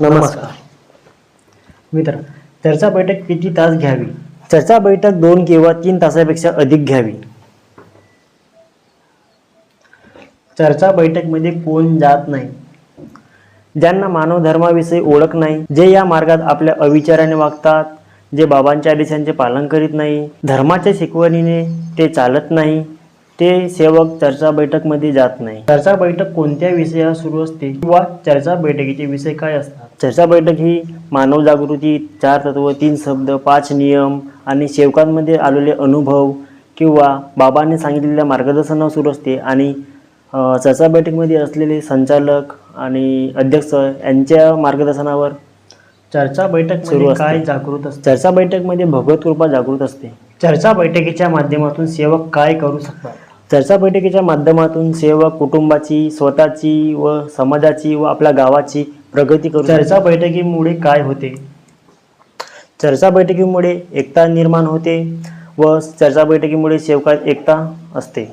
नमस्कार मित्र, चर्चा बैठक किती तास घ्यावी? चर्चा बैठक 2 किंवा 3 तासापेक्षा अधिक घ्यावी. चर्चा बैठकमध्ये कोण जात नाही? ज्यांना मानव धर्माविषयी ओळख नाही, जे या मार्गात आपल्या अविचाराने वागतात, जे बाबांच्या आदेशांचे पालन करीत नाही, धर्माच्या शिकवणीने ते चालत नाही, ते सेवक चर्चा बैठकमध्ये जात नाही. चर्चा बैठक कोणत्या विषयावर सुरू असते किंवा चर्चा बैठकीचे विषय काय असतात? चर्चा बैठक ही मानव जागृती, 4 तत्व, 3 शब्द, 5 नियम आणि सेवकांमध्ये आलेले अनुभव किंवा बाबांनी सांगितलेल्या मार्गदर्शनावर सुरू असते. आणि चर्चा बैठकमध्ये असलेले संचालक आणि अध्यक्ष यांच्या मार्गदर्शनावर चर्चा बैठक सुरू असते. काय जागृत असते? चर्चा बैठकमध्ये भगवत कृपा जागृत असते. चर्चा बैठकीच्या माध्यमातून सेवक काय करू शकतात? चर्चा बैठकीच्या माध्यमातून सेवक कुटुंबाची, स्वतःची व समाजाची व आपल्या गावाची प्रगती करू शकतात. चर्चा बैठकीमुळे काय होते? चर्चा बैठकीमुळे एकता निर्माण होते व चर्चा बैठकीमुळे सेवकात एकता असते.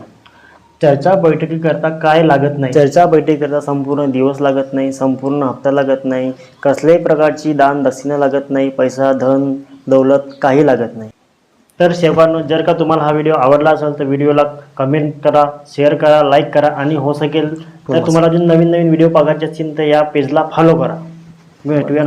चर्चा बैठकीकरता काय लागत नाही? चर्चा बैठकीकरता संपूर्ण दिवस लागत नाही, संपूर्ण हप्ता लागत नाही, कसल्याही प्रकारची दान दक्षिणा लागत नाही, पैसा, धन, दौलत काही लागत नाही. तर सेवकांनो, जर का तुम्हाला हा व्हिडिओ आवडला असेल तर व्हिडिओला कमेंट करा, शेअर करा, लाईक करा आणि हो सकेल तर तुम्हाला अजून नवीन व्हिडिओ बघायचे असतील तर या पेजला फॉलो करा. भेटूया.